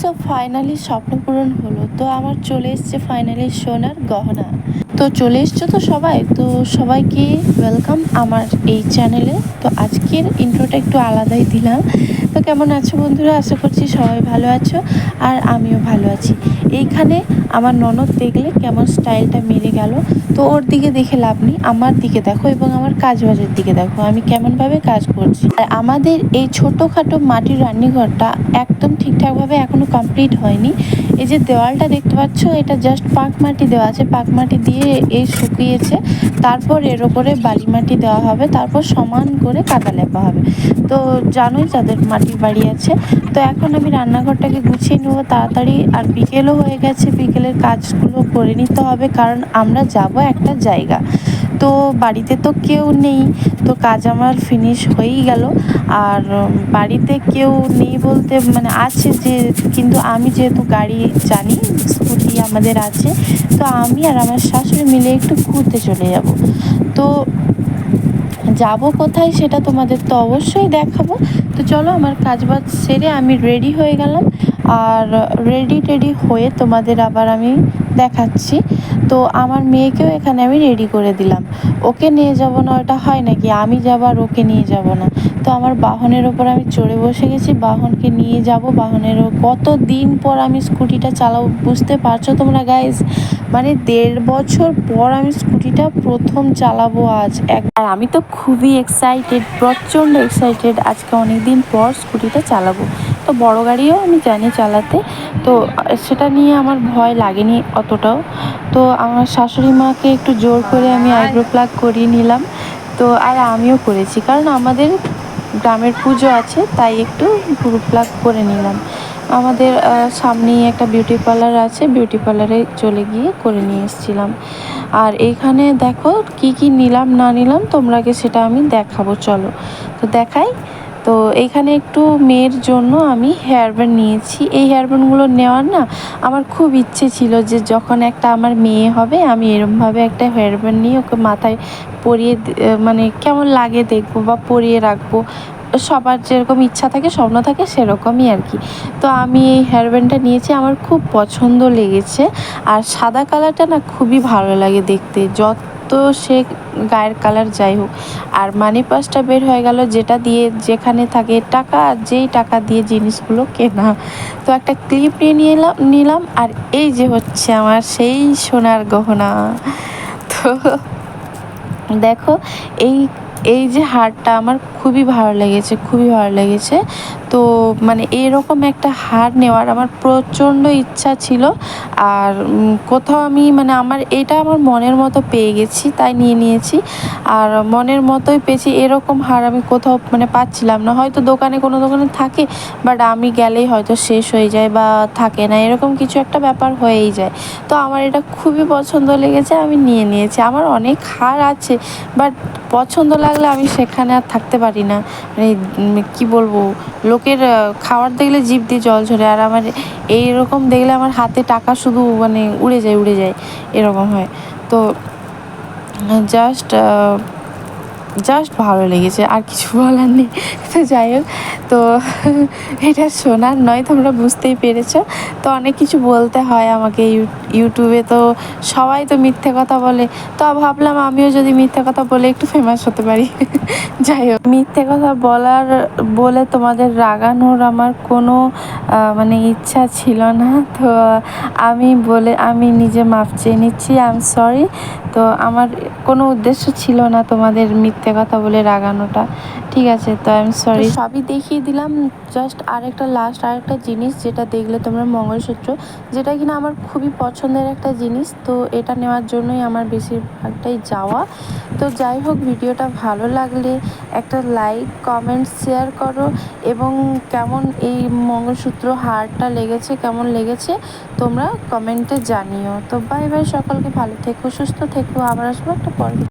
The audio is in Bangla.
সো ফাইনালি স্বপ্ন পূরণ হলো। তো আমার চলে এসছে ফাইনালি সোনার গহনা। তো চলে এসছো তো সবাই, তো সবাইকে ওয়েলকাম আমার এই চ্যানেলে। তো আজকের ইন্ট্রোটা একটু আলাদাই দিলাম। তো কেমন আছো বন্ধুরা? আশা করছি সবাই ভালো আছো, আর আমিও ভালো আছি। এইখানে আমার ননদ দেখলে কেমন স্টাইলটা মেরে গেল। তো ওর দিকে দেখে লাভ নেই, আমার দিকে দেখো এবং আমার কাজ বাজের দিকে দেখো আমি কেমনভাবে কাজ করছি। আর আমাদের এই ছোটোখাটো মাটির রান্নাঘরটা একদম ঠিকঠাকভাবে এখনও কমপ্লিট হয়নি। এই যে দেওয়ালটা দেখতে পাচ্ছ, এটা জাস্ট পাক মাটি দেওয়া আছে, পাক মাটি দিয়ে এই শুকিয়েছে। তারপর এর ওপরে বালি মাটি দেওয়া হবে, তারপর সমান করে কাদা লেপা হবে। তো জানোই যাদের মাটির বাড়ি আছে। তো এখন আমি রান্নাঘরটাকে গুছিয়ে নেবো তাড়াতাড়ি, আর বিকেলও হয়ে গেছে, বিকেলের কাজগুলো করে নিতে হবে, কারণ আমরা যাব একটা জায়গা। তো বাড়িতে তো কেউ নেই, তো কাজ আমার ফিনিশ হয়েই গেল। আর বাড়িতে কেউ নেই বলতে মানে আছে যে, কিন্তু আমি যেহেতু গাড়ি জানি, স্কুটি আমাদের আছে, তো আমি আর আমার শাশুড়ি মিলে একটু ঘুরতে চলে যাব। তো যাব কোথায় সেটা তোমাদের তো অবশ্যই দেখাবো। তো চলো, আমার কাজ বাজ সেরে আমি রেডি হয়ে গেলাম, আর রেডি হয়ে তোমাদের আবার আমি দেখাচ্ছি। তো আমার মেয়েকেও এখানে আমি রেডি করে দিলাম। ওকে নিয়ে যাব না, ওটা হয় নাকি আমি যাব আর ওকে নিয়ে যাব না? তো আমার বাহনের ওপর আমি চড়ে বসে গেছি, বাহনকে নিয়ে যাব। বাহনের কত দিন পর আমি স্কুটিটা চালাবো, বুঝতে পারছো তোমরা গাইজ? মানে 1.5 বছর পর আমি স্কুটিটা প্রথম চালাবো আজ। আর আমি তো খুবই এক্সাইটেড, প্রচণ্ড এক্সাইটেড, আজকে অনেক দিন পর স্কুটিটা চালাবো। তো বড় গাড়িও আমি জানি চালাতে, তো সেটা নিয়ে আমার ভয় লাগেনি অতটাও। তো আমার শাশুড়ি মাকে একটু জোর করে আমি আইব্রো প্লাগ করিয়ে নিলাম। তো আর আমিও করেছি, কারণ আমাদের গ্রামের পুজো আছে, তাই একটু ভ্রু প্লাগ করে নিলাম। আমাদের সামনেই একটা বিউটি পার্লার আছে, বিউটি পার্লারে চলে গিয়ে করে নিয়ে এসেছিলাম। আর এইখানে দেখো কি কি নিলাম না নিলাম তোমরাকে সেটা আমি দেখাবো, চলো তো দেখাই। তো এইখানে একটু মেয়ের জন্য আমি হেয়ার ব্যান্ড নিয়েছি। এই হেয়ার ব্যান্ডগুলো নেওয়ার না আমার খুব ইচ্ছে ছিল, যে যখন একটা আমার মেয়ে হবে আমি এরমভাবে একটা হেয়ার ব্যান্ড নিয়ে ওকে মাথায় পরিয়ে, মানে কেমন লাগে দেখবো বা পরিয়ে রাখবো। সবার যেরকম ইচ্ছা থাকে, স্বপ্ন থাকে, সেরকমই আর কি। তো আমি এই হেয়ার ব্যান্ডটা নিয়েছি, আমার খুব পছন্দ লেগেছে। আর সাদা কালারটা না খুবই ভালো লাগে দেখতে, যত সে গায়ের কালার যাই হোক। আর মানি পার্সটা বের হয়ে গেল, যেটা দিয়ে যেখানে থাকে টাকা, যেই টাকা দিয়ে জিনিসগুলো কেনা। তো একটা ক্লিপ নিলাম, আর এই যে হচ্ছে আমার সেই সোনার গহনা। তো দেখো, এই এই যে হারটা আমার খুবই ভালো লেগেছে, খুবই ভালো লেগেছে। তো মানে এরকম একটা হার নেওয়ার আমার প্রচণ্ড ইচ্ছা ছিল। আর কোথাও আমি মানে এটা আমার মনের মতো পেয়ে গেছি, তাই নিয়ে নিয়েছি। আর মনের মতোই পেয়েছি, এরকম হার আমি কোথাও মানে পাচ্ছিলাম না। হয়তো দোকানে কোনো দোকানে থাকে, বাট আমি গেলেই হয়তো শেষ হয়ে যায় বা থাকে না, এরকম কিছু একটা ব্যাপার হয়েই যায়। তো আমার এটা খুবই পছন্দ লেগেছে, আমি নিয়ে নিয়েছি। আমার অনেক হার আছে, বাট পছন্দ লাগলে আমি সেখানে আর থাকতে পারি না। মানে কী বলবো, লোকের খাবার দেখলে জিভ দিয়ে জল ঝরে, আর আমার এইরকম দেখলে আমার হাতে টাকা শুধু মানে উড়ে যায়, এরকম হয়। তো জাস্ট জাস্ট ভালো লেগেছে, আর কিছু বলার নেই। তো যাই হোক, তো এটা শোনার নয়, তোমরা বুঝতেই পেরেছো। তো অনেক কিছু বলতে হয় আমাকে ইউটিউবে, তো সবাই তো মিথ্যে কথা বলে। তো ভাবলাম আমিও যদি মিথ্যে কথা বলে একটু ফেমাস হতে পারি। যাই হোক, মিথ্যে কথা বলে তোমাদের রাগানোর আমার কোনো মানে ইচ্ছা ছিল না। তো আমি নিজে মাফ চেয়ে নিচ্ছি, আই এম সরি। তো আমার কোনো উদ্দেশ্য ছিল না তোমাদের মিথ্যে কথা বলে রাগানোটা, ঠিক আছে? তো আই এম সরি। সবই দেখিয়ে দিলাম, জাস্ট আরেকটা জিনিস যেটা দেখলে তোমরা, মঙ্গলসূত্র, যেটা কিনা আমার খুবই পছন্দের একটা জিনিস। তো এটা নেওয়ার জন্যই আমার বেশিরভাগটাই যাওয়া। তো যাই হোক, ভিডিওটা ভালো লাগলে একটা লাইক, কমেন্ট, শেয়ার করো, এবং কেমন এই মঙ্গলসূত্র হারটা লেগেছে, কেমন লেগেছে তোমরা কমেন্টে জানিও। তো বাই বাই, সকলকে ভালো থেকো, সুস্থ থেকো, আবার আসবো একটা পরে।